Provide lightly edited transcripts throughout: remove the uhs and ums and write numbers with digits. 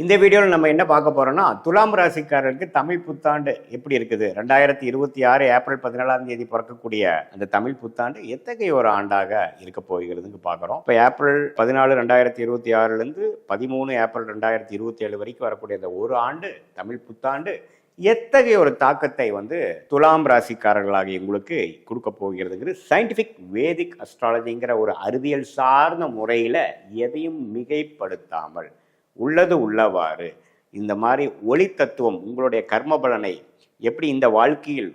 இந்த வீடியோவில் நம்ம என்ன பார்க்க போறோம்னா துலாம் ராசிக்காரருக்கு தமிழ் புத்தாண்டு எப்படி இருக்குது 2026 ஏப்ரல் 14 பிறக்கக்கூடிய அந்த தமிழ் புத்தாண்டு எத்தகைய ஒரு ஆண்டாக இருக்க போகிறதுன்னு பார்க்குறோம். இப்போ ஏப்ரல் 14 2026 13 ஏப்ரல் 2027 வரைக்கும் வரக்கூடிய அந்த ஒரு ஆண்டு தமிழ் புத்தாண்டு எத்தகைய ஒரு தாக்கத்தை துலாம் ராசிக்காரர்களாக எங்களுக்கு கொடுக்க போகிறதுங்கிறது சயின்டிஃபிக் வேதிக் அஸ்ட்ராலஜிங்கிற ஒரு அறிவியல் சார்ந்த முறையில் எதையும் மிகைப்படுத்தாமல் உள்ளது உள்ளவாறு இந்த மாதிரி ஒளி தத்துவம் உங்களுடைய கர்ம பலனை எப்படி இந்த வாழ்க்கையில்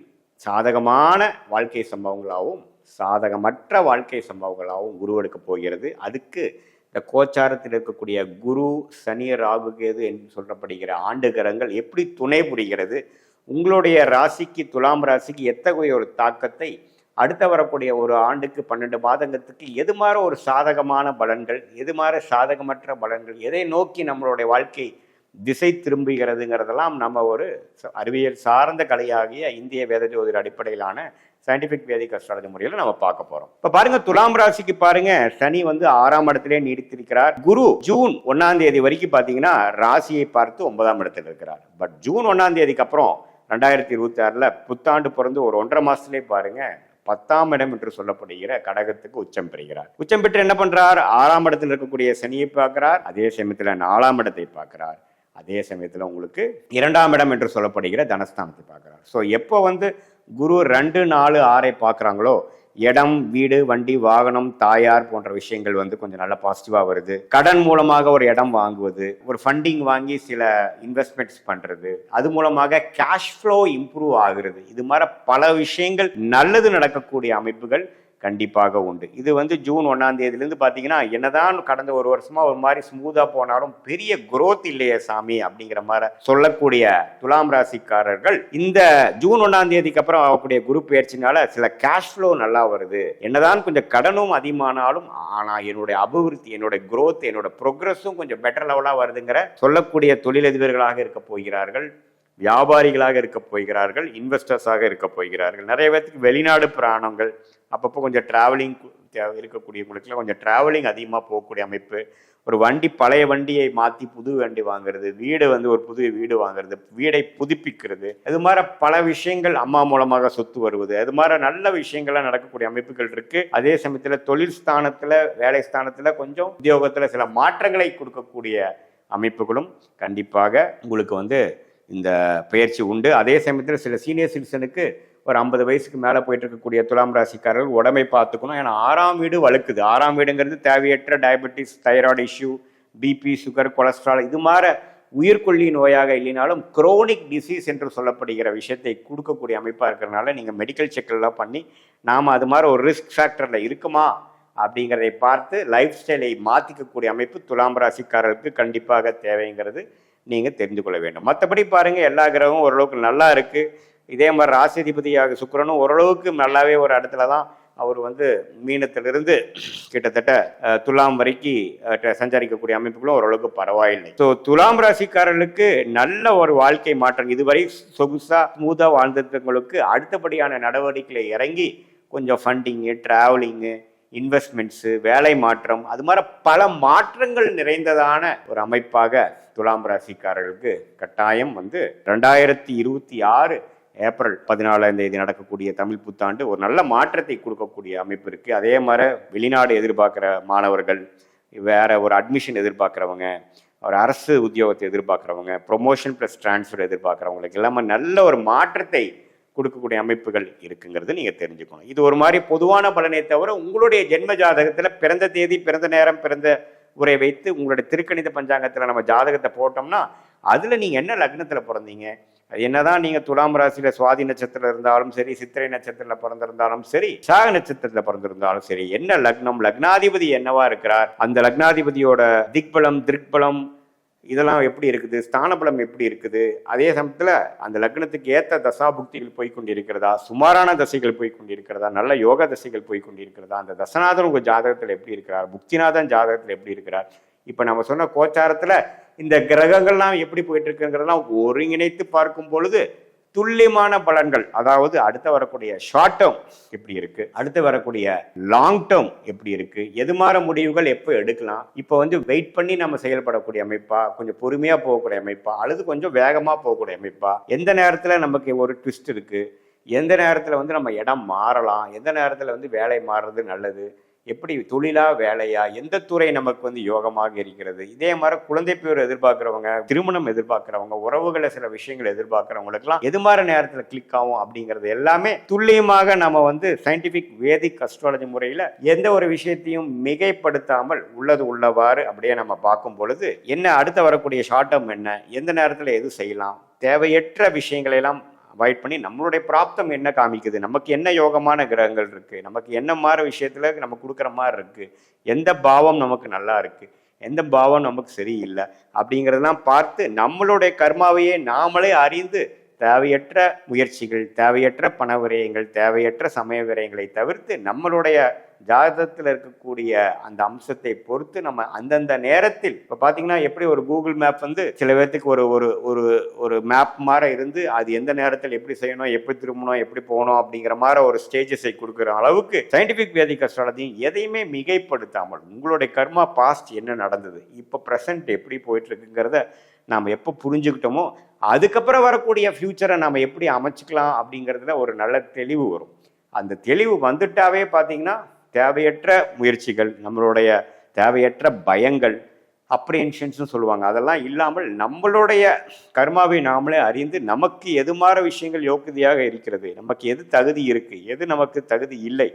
சாதகமான வாழ்க்கை சம்பவங்களாகவும் சாதகமற்ற வாழ்க்கை சம்பவங்களாகவும் உருவெடுக்க போகிறது. அதுக்கு இந்த கோச்சாரத்தில் இருக்கக்கூடிய குரு சனி ராகு கேது என்று சொல்லப்படுகிற ஆண்டுகரங்கள் எப்படி துணை புரிகிறது, உங்களுடைய ராசிக்கு துலாம் ராசிக்கு எத்தகைய ஒரு தாக்கத்தை அடுத்த வரக்கூடிய ஒரு ஆண்டுக்கு 12 மாதங்கத்துக்கு எது மாதிரி ஒரு சாதகமான பலன்கள், எது மாதிரி சாதகமற்ற பலன்கள், எதை நோக்கி நம்மளுடைய வாழ்க்கை திசை திரும்புகிறதுங்கிறதெல்லாம் நம்ம ஒரு அறிவியல் சார்ந்த கலையாகிய இந்திய வேத ஜோதிட அடிப்படையிலான சயின்டிஃபிக் வேதிக் அஸ்ட்ராலஜி முறையில் நம்ம பார்க்க போறோம். இப்ப பாருங்க, துலாம் ராசிக்கு பாருங்க, சனி 6ஆம் இடத்திலே நீடித்திருக்கிறார். குரு ஜூன் 1ஆம் தேதி வரைக்கும் பாத்தீங்கன்னா ராசியை பார்த்து 9ஆம் இடத்தில் இருக்கிறார். பட் ஜூன் 1ஆம் தேதிக்கு அப்புறம் 2026 புத்தாண்டு பிறந்து ஒரு 1.5 மாசத்துலேயே பாருங்க 10ஆம் இடம் என்று சொல்லப்படுகிற கடகத்துக்கு உச்சம் பெறுகிறார். உச்சம் பெற்று என்ன பண்றார்? 6ஆம் இடத்தில் இருக்கக்கூடிய சனியை பார்க்கிறார், அதே சமயத்தில் 4ஆம் இடத்தை பார்க்கிறார், அதே சமயத்தில் உங்களுக்கு 2ஆம் இடம் என்று சொல்லப்படுகிற தனஸ்தானத்தை பார்க்கிறார். ஸோ எப்போ குரு 2, 4, 6 பார்க்குறாங்களோ இடம், வீடு, வண்டி, வாகனம், தாயார் போன்ற விஷயங்கள் கொஞ்சம் நல்ல பாசிட்டிவாக வருது. கடன் மூலமாக ஒரு இடம் வாங்குவது, ஒரு ஃபண்டிங் வாங்கி சில இன்வெஸ்ட்மெண்ட்ஸ் பண்ணுறது, அது மூலமாக கேஷ் ஃப்ளோ இம்ப்ரூவ் ஆகுறது, இது மாதிரி பல விஷயங்கள் நல்லது நடக்கக்கூடிய அமைப்புகள் கண்டிப்பாக உண்டு. இது ஜூன் 1ஆம் தேதியிலேருந்து பார்த்தீங்கன்னா என்னதான் கடந்த ஒரு வருஷமா ஒரு மாதிரி ஸ்மூத்தாக போனாலும் பெரிய குரோத் இல்லையே சாமி அப்படிங்கிற மாதிரி சொல்லக்கூடிய துலாம் ராசிக்காரர்கள் இந்த ஜூன் 1ஆம் தேதிக்கு அப்புறம் ஆகக்கூடிய குரு பயிற்சினால சில கேஷ் ஃப்ளோ நல்லா வருது. என்னதான் கொஞ்சம் கடனும் அதிகமானாலும் ஆனால் என்னுடைய அபிவிருத்தி, என்னுடைய குரோத், என்னோட ப்ரோக்ரஸும் கொஞ்சம் பெட்டர் லெவலாக வருதுங்கிற சொல்லக்கூடிய தொழிலதிபர்களாக இருக்க போகிறார்கள், வியாபாரிகளாக இருக்க போகிறார்கள், இன்வெஸ்டர்ஸாக இருக்க போகிறார்கள். நிறைய பேருக்கு வெளிநாடு பிராணங்கள், அப்பப்போ கொஞ்சம் டிராவலிங் இருக்கக்கூடியவங்களுக்குலாம் கொஞ்சம் டிராவலிங் அதிகமாக போகக்கூடிய அமைப்பு, ஒரு வண்டி பழைய வண்டியை மாற்றி புது வண்டி வாங்குறது, வீடு ஒரு புது வீடு வாங்குறது, வீடை புதுப்பிக்கிறது, இது மாதிரி பல விஷயங்கள், அம்மா மூலமாக சொத்து வருவது, அது மாதிரி நல்ல விஷயங்கள்லாம் நடக்கக்கூடிய அமைப்புகள் இருக்கு. அதே சமயத்தில் தொழில் ஸ்தானத்தில், வேலை ஸ்தானத்தில் கொஞ்சம் உத்தியோகத்தில் சில மாற்றங்களை கொடுக்கக்கூடிய அமைப்புகளும் கண்டிப்பாக உங்களுக்கு இந்த பயிற்சி உண்டு. அதே சமயத்தில் சில சீனியர் சிட்டிசனுக்கு ஒரு 50 வயசுக்கு மேலே போயிட்டு இருக்கக்கூடிய துலாம் ராசிக்காரர்கள் உடம்பை பார்த்துக்கணும். ஏன்னா 6ஆம் வீடு வலுக்குது. 6ஆம் வீடுங்கிறது தேவையற்ற diabetes, thyroid issue, BP, sugar, cholesterol, இது மாதிரி உயிர்கொல்லி நோயாக இல்லைனாலும் குரோனிக் டிசீஸ் என்று சொல்லப்படுகிற விஷயத்தை கொடுக்கக்கூடிய அமைப்பாக இருக்கிறதுனால நீங்கள் மெடிக்கல் செக்கெல்லாம் பண்ணி நாம் அது மாதிரி ஒரு ரிஸ்க் ஃபேக்டரில் இருக்குமா அப்படிங்கிறதை பார்த்து லைஃப் ஸ்டைலை மாற்றிக்கக்கூடிய அமைப்பு துலாம் ராசிக்காரர்களுக்கு கண்டிப்பாக தேவைங்கிறது நீங்கள் தெரிந்து கொள்ள வேண்டும். மற்றபடி பாருங்கள், எல்லா கிரகமும் ஓரளவுக்கு நல்லா இருக்குது. இதே மாதிரி ராசிதிபதியாக சுக்கிரனும் ஓரளவுக்கு நல்லாவே ஒரு இடத்துல தான் அவர் மீனத்திலிருந்து கிட்டத்தட்ட துலாம் வரைக்கும் சஞ்சரிக்கக்கூடிய அமைப்புகளும் ஓரளவுக்கு பரவாயில்லை. ஸோ துலாம் ராசிக்காரர்களுக்கு நல்ல ஒரு வாழ்க்கை மாற்றம், இதுவரை சொகுசா ஸ்மூத்தாக வாழ்ந்தவங்களுக்கு அடுத்தபடியான நடவடிக்கைகளை இறங்கி கொஞ்சம் ஃபண்டிங்கு, டிராவலிங்கு, இன்வெஸ்ட்மெண்ட்ஸு, வேலை மாற்றம், அது மாதிரி பல மாற்றங்கள் நிறைந்ததான ஒரு அமைப்பாக துலாம் ராசிக்காரர்களுக்கு கட்டாயம் 2026 ஏப்ரல் 14ஆம் தேதி நடக்கக்கூடிய தமிழ் புத்தாண்டு ஒரு நல்ல மாற்றத்தை கொடுக்கக்கூடிய அமைப்பு இருக்குது. அதே மாதிரி வெளிநாடு எதிர்பார்க்குற மாணவர்கள், வேற ஒரு அட்மிஷன் எதிர்பார்க்குறவங்க, ஒரு அரசு உத்தியோகத்தை எதிர்பார்க்குறவங்க, ப்ரொமோஷன் ப்ளஸ் டிரான்ஸ்ஃபர் எதிர்பார்க்குறவங்களுக்கு எல்லாமே நல்ல ஒரு மாற்றத்தை கொடுக்கக்கூடிய அமைப்புகள் இருக்குங்கிறது நீங்கள் தெரிஞ்சுக்கணும். இது ஒரு மாதிரி பொதுவான பலனை தவிர உங்களுடைய ஜென்ம ஜாதகத்தில் பிறந்த தேதி, பிறந்த நேரம், பிறந்த உரை வைத்து உங்களுடைய திருக்கணித பஞ்சாங்கத்தில் நம்ம ஜாதகத்தை போட்டோம்னா அதில் நீங்கள் என்ன லக்னத்தில் பிறந்தீங்க, அது என்னதான் நீங்கள் துலாம் ராசியில் சுவாதி நட்சத்திரம் இருந்தாலும் சரி, சித்திரை நட்சத்திரத்தில் பிறந்திருந்தாலும் சரி, சாக நட்சத்திரத்தில் பிறந்திருந்தாலும் சரி, என்ன லக்னம், லக்னாதிபதி என்னவா இருக்கிறார், அந்த லக்னாதிபதியோட திக்பலம், திருக்பலம் இதெல்லாம் எப்படி இருக்குது, ஸ்தானபலம் எப்படி இருக்குது, அதே சமயத்தில் அந்த லக்னத்துக்கு ஏற்ற தசாபுக்திகள் போய்கொண்டிருக்கிறதா, சுமாரான தசைகள் போய்கொண்டிருக்கிறதா, நல்ல யோக தசைகள் போய்கொண்டிருக்கிறதா, அந்த தசநாதன் உங்கள் ஜாதகத்தில் எப்படி இருக்கிறார், புக்திநாதன் ஜாதகத்தில் எப்படி இருக்கிறார், இப்போ நம்ம சொன்ன கோச்சாரத்தில் இந்த கிரகங்கள்லாம் எப்படி போயிட்டு இருக்குங்கிறதெல்லாம் ஒருங்கிணைத்து பார்க்கும் பொழுது துல்லியமான பலன்கள், அதாவது அடுத்து வரக்கூடிய ஷார்ட் டேர்ம் எப்படி இருக்கு, அடுத்து வரக்கூடிய லாங் டேர்ம் எப்படி இருக்கு, எது மாதிரி முடிவுகள் எப்போ எடுக்கலாம், இப்போ வந்து வெயிட் பண்ணி நம்ம செயல்படக்கூடிய அமைப்பா, கொஞ்சம் பொறுமையா போகக்கூடிய அமைப்பா, அல்லது கொஞ்சம் வேகமா போகக்கூடிய அமைப்பா, எந்த நேரத்தில் நமக்கு ஒரு ட்விஸ்ட் இருக்கு, எந்த நேரத்தில் வந்து நம்ம இடம் மாறலாம், எந்த நேரத்தில் வந்து வேலை மாறுறது நல்லது, எப்படி தொழிலா வேலையா, எந்த துறை நமக்கு வந்து யோகமாக இருக்கிறது. இதே மாதிரி குழந்தை பேர் எதிர்பார்க்குறவங்க, திருமணம் எதிர்பார்க்குறவங்க, உறவுகளை சில விஷயங்கள் எதிர்பார்க்குறவங்களுக்குலாம் எது மாதிரி நேரத்தில் கிளிக் ஆகும் அப்படிங்கிறது எல்லாமே துல்லியமாக நம்ம வந்து சயின்டிஃபிக் வேதிக் அஸ்ட்ராலஜி முறையில் எந்த ஒரு விஷயத்தையும் மிகைப்படுத்தாமல் உள்ளது உள்ளவாறு அப்படியே நம்ம பார்க்கும் பொழுது என்ன அடுத்து வரக்கூடிய ஷார்ட் டேர்ம் என்ன, எந்த நேரத்தில் எது செய்யலாம், தேவையற்ற விஷயங்களை எல்லாம் அவாய்ட் பண்ணி நம்மளுடைய பிராப்தம் என்ன காமிக்குது, நமக்கு என்ன யோகமான கிரகங்கள் இருக்கு, நமக்கு என்ன மாதிரி விஷயத்துல நம்ம கொடுக்குற மாதிரி இருக்கு, எந்த பாவம் நமக்கு நல்லா இருக்கு, எந்த பாவம் நமக்கு சரியில்லை அப்படிங்கிறதெல்லாம் பார்த்து நம்மளுடைய கர்மாவையே நாமளே அறிந்து தேவையற்ற முயற்சிகள், தேவையற்ற பண விரயங்கள், தேவையற்ற சமய விரயங்களை தவிர்த்து நம்மளுடைய ஜாதகத்தில் இருக்கக்கூடிய அந்த அம்சத்தை பொறுத்து நம்ம அந்தந்த நேரத்தில் இப்போ பார்த்தீங்கன்னா எப்படி ஒரு கூகுள் மேப் வந்து சில பேர்த்துக்கு ஒரு ஒரு ஒரு ஒரு மேப் மாதிரி இருந்து அது எந்த நேரத்தில் எப்படி செய்யணும், எப்படி திரும்பணும், எப்படி போகணும் அப்படிங்கிற மாதிரி ஒரு ஸ்டேஜஸை கொடுக்குற அளவுக்கு சயின்டிஃபிக் வேதிக் அஸ்ட்ராலஜி எதையுமே மிகைப்படுத்தாமல் உங்களுடைய கர்மா பாஸ்ட் என்ன நடந்தது, இப்போ ப்ரெசன்ட் எப்படி போயிட்டு இருக்குங்கிறத நாம் எப்போ புரிஞ்சுக்கிட்டோமோ அதுக்கப்புறம் வரக்கூடிய ஃப்யூச்சரை நம்ம எப்படி அமைச்சிக்கலாம் அப்படிங்கிறதுல ஒரு நல்ல தெளிவு வரும். அந்த தெளிவு வந்துட்டாவே பார்த்தீங்கன்னா தேவையற்ற முயற்சிகள், நம்மளுடைய தேவையற்ற பயங்கள், அப்ரிஹென்ஷன்ஸ்னு சொல்லுவாங்க, அதெல்லாம் இல்லாமல் நம்மளுடைய கர்மாவை நாமளே அறிந்து நமக்கு எது மாதிரி விஷயங்கள் யோக்கியதையாக இருக்கிறது, நமக்கு எது தகுதி இருக்குது, எது நமக்கு தகுதி இல்லை,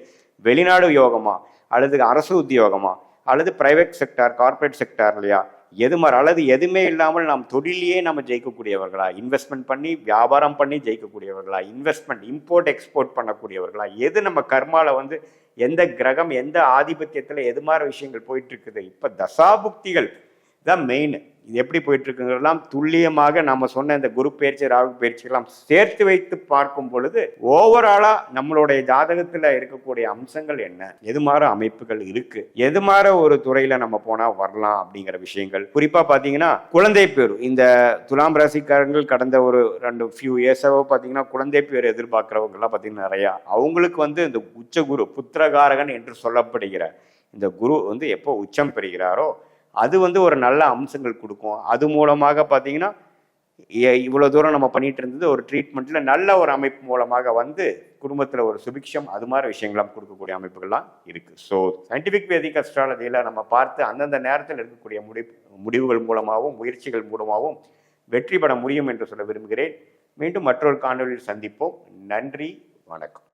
வெளிநாடு யோகமா அல்லது அரசு உத்தியோகமா அல்லது பிரைவேட் செக்டார் கார்பரேட் செக்டார் இல்லையா, எது மாதிரி அல்லது எதுவுமே இல்லாமல் நாம் தொழிலையே நம்ம ஜெயிக்கக்கூடியவர்களா, இன்வெஸ்ட்மெண்ட் பண்ணி வியாபாரம் பண்ணி ஜெயிக்கக்கூடியவர்களா, இன்வெஸ்ட்மெண்ட் இம்போர்ட் எக்ஸ்போர்ட் பண்ணக்கூடியவர்களா, எது நம்ம கர்மாவில் வந்து எந்த கிரகம் எந்த ஆதிபத்தியத்தில் எது மாதிரி விஷயங்கள் போயிட்டு இருக்குது, இப்போ தசாபுக்திகள் தான் மெயின். இது எப்படி போயிட்டு இருக்குங்கிறதெல்லாம் துல்லியமாக நம்ம சொன்ன இந்த குரு பயிற்சி ராகு பயிற்சியெல்லாம் சேர்த்து வைத்து பார்க்கும் பொழுது ஓவராலா நம்மளுடைய ஜாதகத்துல இருக்கக்கூடிய அம்சங்கள் என்ன, எது மாதிரி அமைப்புகள் இருக்கு, எது மாதிரி ஒரு துறையில நம்ம போனா வரலாம் அப்படிங்கிற விஷயங்கள். குறிப்பா பாத்தீங்கன்னா குழந்தை பேரு, இந்த துலாம் ராசிக்காரங்கள் கடந்த ஒரு ஃபியூ இயர்ஸாவோ பாத்தீங்கன்னா குழந்தை பேர் எதிர்பார்க்கிறவங்க எல்லாம் பாத்தீங்கன்னா நிறையா, அவங்களுக்கு வந்து இந்த உச்ச குரு புத்திரகாரகன் என்று சொல்லப்படுகிற இந்த குரு வந்து எப்போ உச்சம் பெறுகிறாரோ அது வந்து ஒரு நல்ல அம்சங்கள் கொடுக்கும். அது மூலமாக பார்த்தீங்கன்னா இவ்வளோ தூரம் நம்ம பண்ணிட்டு இருந்தது ஒரு ட்ரீட்மெண்ட்ல நல்ல ஒரு அமைப்பு மூலமாக வந்து குடும்பத்தில் ஒரு சுபிக்ஷம் அது மாதிரி விஷயங்கள்லாம் கொடுக்கக்கூடிய அமைப்புகள்லாம் இருக்குது. ஸோ சயின்டிஃபிக் வேதிக் அஸ்ட்ராலஜியில் நம்ம பார்த்து அந்தந்த நேரத்தில் இருக்கக்கூடிய முடிவுகள் மூலமாகவும் முயற்சிகள் மூலமாகவும் வெற்றி பெற முடியும் என்று சொல்ல விரும்புகிறேன். மீண்டும் மற்றொரு காணொலியில் சந்திப்போம். நன்றி, வணக்கம்.